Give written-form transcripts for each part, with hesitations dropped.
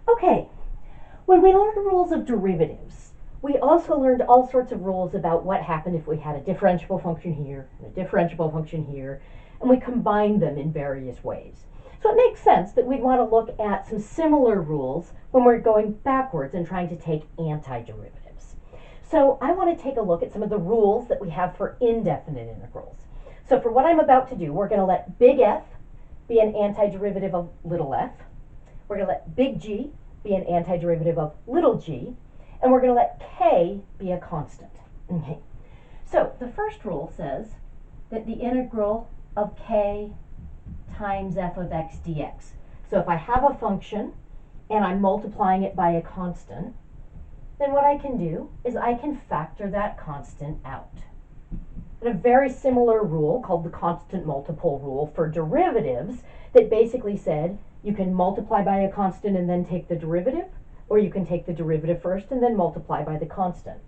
Okay, when we learned rules of derivatives, we also learned all sorts of rules about what happened if we had a differentiable function here and a differentiable function here, and we combined them in various ways. So it makes sense that we'd want to look at some similar rules when we're going backwards and trying to take antiderivatives. So I want to take a look at some of the rules that we have for indefinite integrals. So for what I'm about to do, we're going to let big F be an antiderivative of little f. We're going to let big G be an antiderivative of little g, and we're going to let k be a constant. Okay. So the first rule says that the integral of k times f of x dx. So if I have a function and I'm multiplying it by a constant, then what I can do is I can factor that constant out. And a very similar rule called the constant multiple rule for derivatives that basically said you can multiply by a constant and then take the derivative, or you can take the derivative first and then multiply by the constant.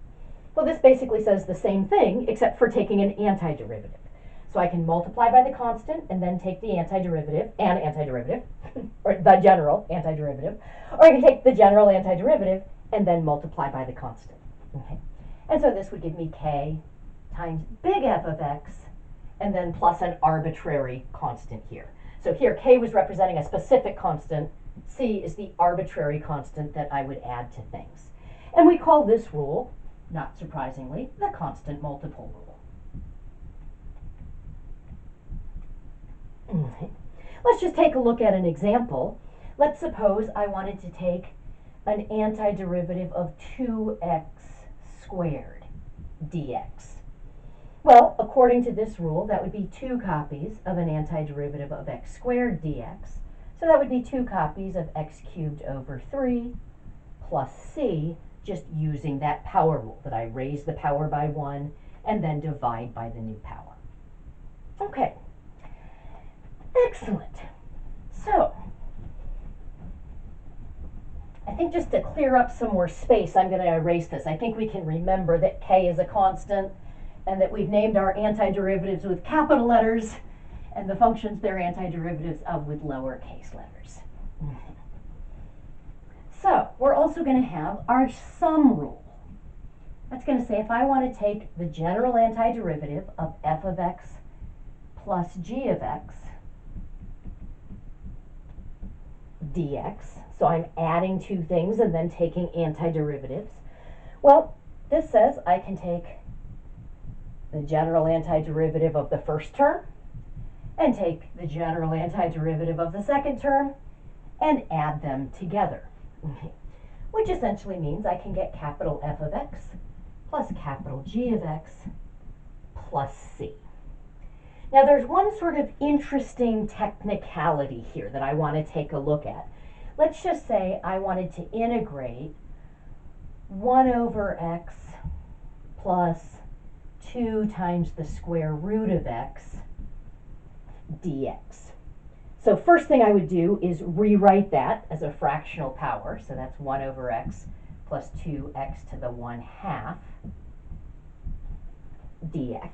Well, this basically says the same thing except for taking an antiderivative. So I can multiply by the constant and then take the antiderivative, or the general antiderivative, or I can take the general antiderivative and then multiply by the constant. Okay. And so this would give me k times big F of x, and then plus an arbitrary constant here. So here, k was representing a specific constant. C is the arbitrary constant that I would add to things. And we call this rule, not surprisingly, the constant multiple rule. Okay. Let's just take a look at an example. Let's suppose I wanted to take an antiderivative of 2x squared dx. Well, according to this rule, that would be 2 copies of an antiderivative of x squared dx. So that would be 2 copies of x cubed over 3 plus c, just using that power rule, that I raise the power by 1 and then divide by the new power. Okay, excellent. So, I think just to clear up some more space, I'm going to erase this. I think we can remember that k is a constant, and that we've named our antiderivatives with capital letters, and the functions they're antiderivatives of with lowercase letters. So we're also going to have our sum rule. That's going to say if I want to take the general antiderivative of f of x plus g of x dx, so I'm adding 2 things and then taking antiderivatives. Well, this says I can take the general antiderivative of the first term and take the general antiderivative of the second term and add them together. Okay. Which essentially means I can get capital F of x plus capital G of x plus c. Now there's one sort of interesting technicality here that I want to take a look at. Let's just say I wanted to integrate 1 over x plus 2 times the square root of x dx. So first thing I would do is rewrite that as a fractional power. So that's 1 over x plus 2x to the 1/2 dx.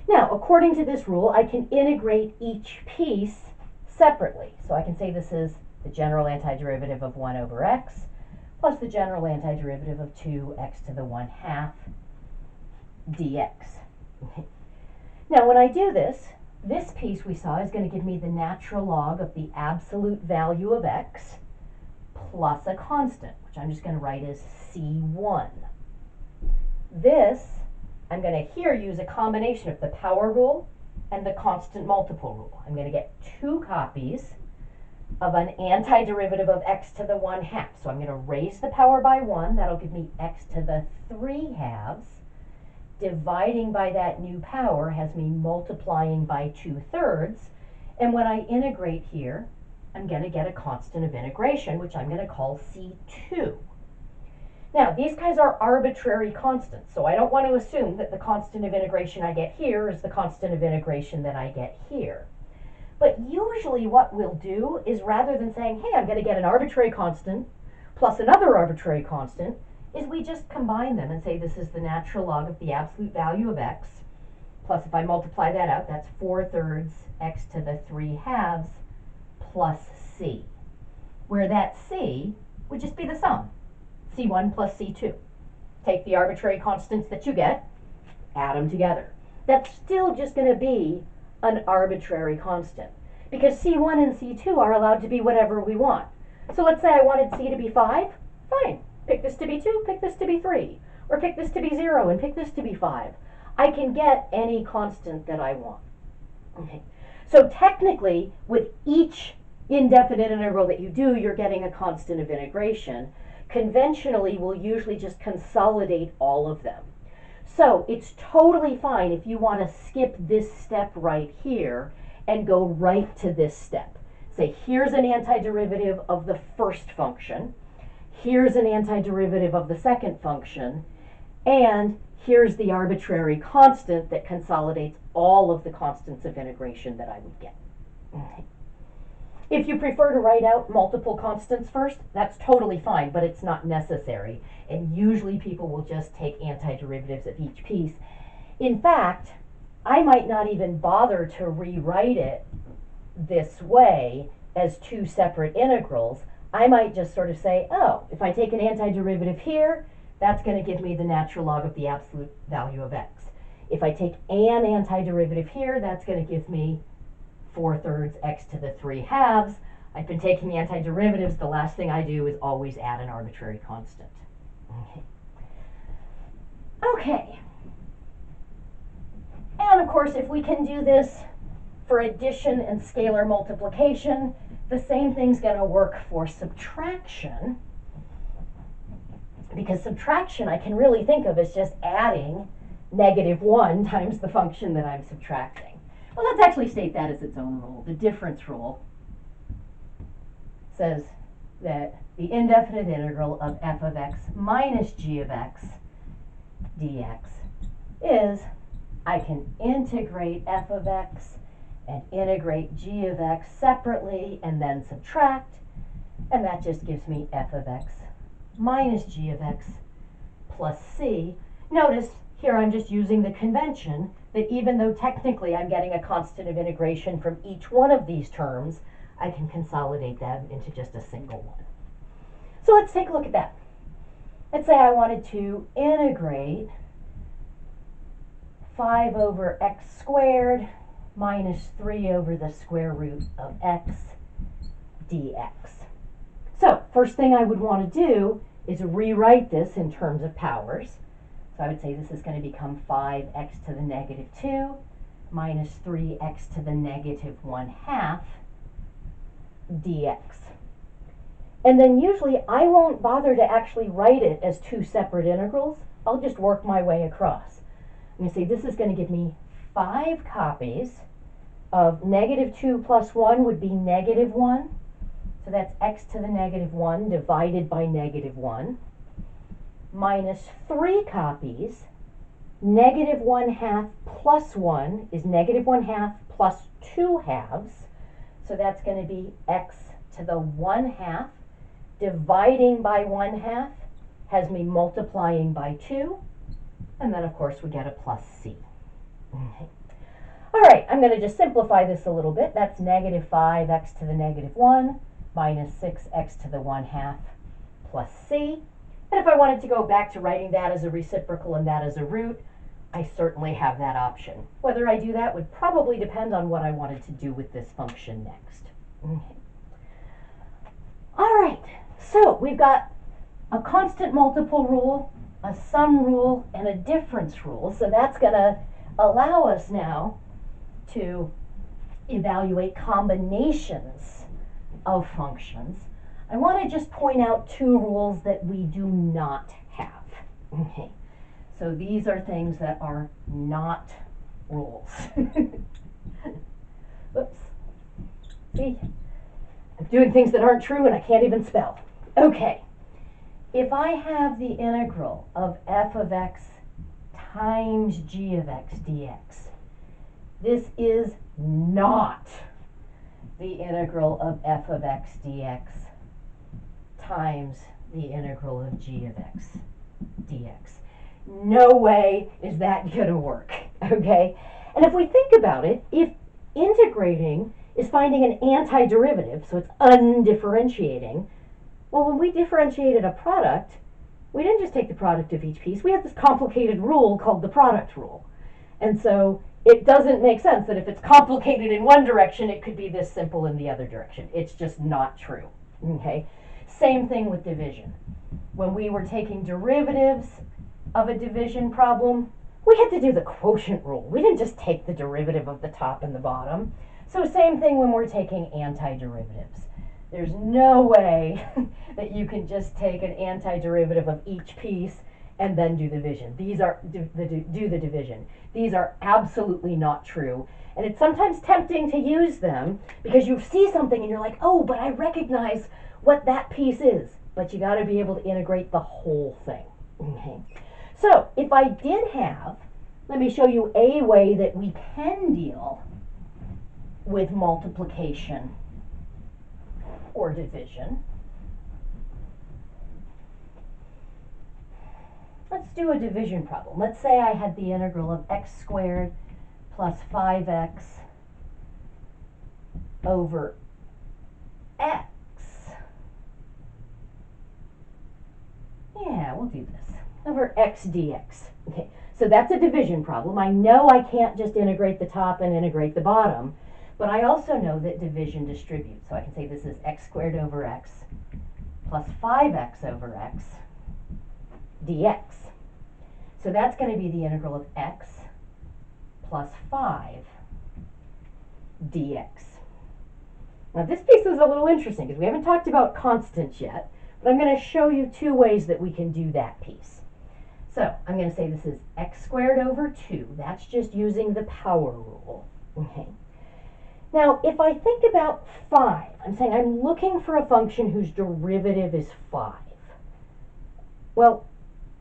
Now, according to this rule, I can integrate each piece separately. So I can say this is the general antiderivative of 1 over x plus the general antiderivative of 2x to the 1/2 dx. Now when I do this, this piece we saw is going to give me the natural log of the absolute value of x plus a constant, which I'm just going to write as c1. This, I'm going to here use a combination of the power rule and the constant multiple rule. I'm going to get 2 copies of an antiderivative of x to the 1/2. So I'm going to raise the power by 1. That'll give me x to the 3/2. Dividing by that new power has me multiplying by 2/3. And when I integrate here, I'm going to get a constant of integration, which I'm going to call C2. Now, these guys are arbitrary constants, so I don't want to assume that the constant of integration I get here is the constant of integration that I get here. But usually what we'll do is, rather than saying, hey, I'm going to get an arbitrary constant plus another arbitrary constant, is we just combine them and say this is the natural log of the absolute value of x, plus if I multiply that out, that's 4/3 x to the 3/2 plus c. where that c would just be the sum, c1 plus c2. Take the arbitrary constants that you get, add them together. That's still just going to be an arbitrary constant, because c1 and c2 are allowed to be whatever we want. So let's say I wanted c to be 5, fine. Pick this to be 2, pick this to be 3. Or pick this to be 0 and pick this to be 5. I can get any constant that I want. Okay. So technically, with each indefinite integral that you do, you're getting a constant of integration. Conventionally, we'll usually just consolidate all of them. So it's totally fine if you want to skip this step right here and go right to this step. Say, here's an antiderivative of the first function. Here's an antiderivative of the second function. And here's the arbitrary constant that consolidates all of the constants of integration that I would get. Okay. If you prefer to write out multiple constants first, that's totally fine, but it's not necessary. And usually people will just take antiderivatives of each piece. In fact, I might not even bother to rewrite it this way as two separate integrals. I might just sort of say, oh, if I take an antiderivative here, that's going to give me the natural log of the absolute value of x. If I take an antiderivative here, that's going to give me 4/3 x to the 3/2. I've been taking antiderivatives. The last thing I do is always add an arbitrary constant. Okay. And of course, if we can do this for addition and scalar multiplication, the same thing's going to work for subtraction. Because subtraction I can really think of as just adding -1 times the function that I'm subtracting. Well, let's actually state that as its own rule. The difference rule says that the indefinite integral of f of x minus g of x dx is, I can integrate f of x and integrate g of x separately and then subtract, and that just gives me f of x minus g of x plus c. Notice here I'm just using the convention that even though technically I'm getting a constant of integration from each one of these terms, I can consolidate them into just a single one. So let's take a look at that. Let's say I wanted to integrate 5 over x squared minus 3 over the square root of x dx. So first thing I would want to do is rewrite this in terms of powers. So I would say this is going to become 5x to the -2 minus 3x to the -1/2 dx. And then usually I won't bother to actually write it as two separate integrals. I'll just work my way across. I'm going to say this is going to give me 5 copies of -2 plus 1 would be -1. So that's x to the -1 divided by -1, minus 3 copies. -1/2 plus 1 is -1/2 plus 2/2. So that's going to be x to the 1/2 dividing by 1/2 has me multiplying by 2. And then, of course, we get a plus c. Okay. All right, I'm going to just simplify this a little bit. That's -5x to the -1 minus 6x to the 1/2 plus c. And if I wanted to go back to writing that as a reciprocal and that as a root, I certainly have that option. Whether I do that would probably depend on what I wanted to do with this function next. Okay. All right, so we've got a constant multiple rule, a sum rule, and a difference rule. So that's going to allow us now to evaluate combinations of functions. I want to just point out 2 rules that we do not have. Okay, so these are things that are not rules. Whoops. See, I'm doing things that aren't true and I can't even spell. Okay, if I have the integral of f of x times g of x dx, this is not the integral of f of x dx times the integral of g of x dx. No way is that going to work, okay? And if we think about it, if integrating is finding an antiderivative, so it's undifferentiating. Well, when we differentiated a product, we didn't just take the product of each piece. We had this complicated rule called the product rule. And so it doesn't make sense that if it's complicated in one direction, it could be this simple in the other direction. It's just not true. Okay? Same thing with division. When we were taking derivatives of a division problem, we had to do the quotient rule. We didn't just take the derivative of the top and the bottom. So same thing when we're taking antiderivatives. There's no way that you can just take an antiderivative of each piece and then do division. These are do the division. These are absolutely not true. And it's sometimes tempting to use them because you see something and you're like, oh, but I recognize what that piece is. But you got to be able to integrate the whole thing. Okay. So if I did have, let me show you a way that we can deal with multiplication or division. Let's do a division problem. Let's say I had the integral of x squared plus 5x over x. Yeah, we'll do this. Over x dx. Okay, so that's a division problem. I know I can't just integrate the top and integrate the bottom, but I also know that division distributes. So I can say this is x squared over x plus 5x over x dx. So that's going to be the integral of x plus 5 dx. Now this piece is a little interesting because we haven't talked about constants yet, but I'm going to show you two ways that we can do that piece. So I'm going to say this is x squared over 2. That's just using the power rule. Okay. Now if I think about 5, I'm saying I'm looking for a function whose derivative is 5. Well,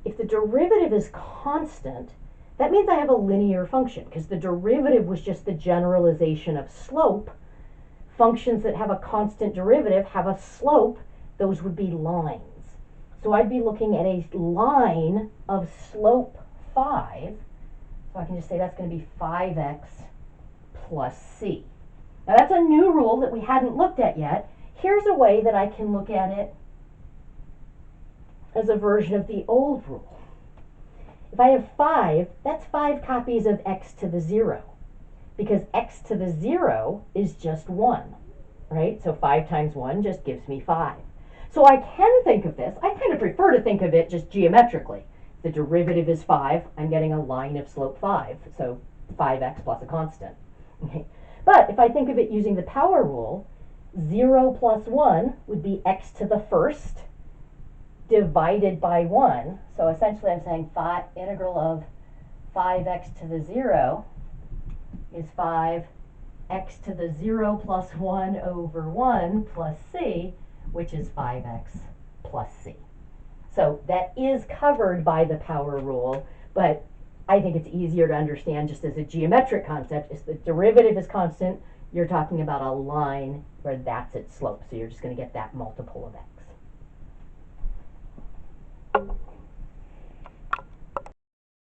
if the derivative is constant, that means I have a linear function because the derivative was just the generalization of slope. Functions that have a constant derivative have a slope. Those would be lines. So I'd be looking at a line of slope 5. So I can just say that's going to be 5x plus c. Now that's a new rule that we hadn't looked at yet. Here's a way that I can look at it as a version of the old rule. If I have 5, that's 5 copies of x to the 0, because x to the 0 is just 1, right? So 5 times 1 just gives me 5. So I can think of this, I kind of prefer to think of it just geometrically. The derivative is 5, I'm getting a line of slope 5, so 5x plus a constant. Okay. But if I think of it using the power rule, 0 plus 1 would be x to the first, divided by 1. So essentially I'm saying integral of 5x to the 0 is 5x to the 0 plus 1 over 1 plus c, which is 5x plus c. So that is covered by the power rule, but I think it's easier to understand just as a geometric concept. If the derivative is constant, you're talking about a line where that's its slope. So you're just going to get that multiple of x.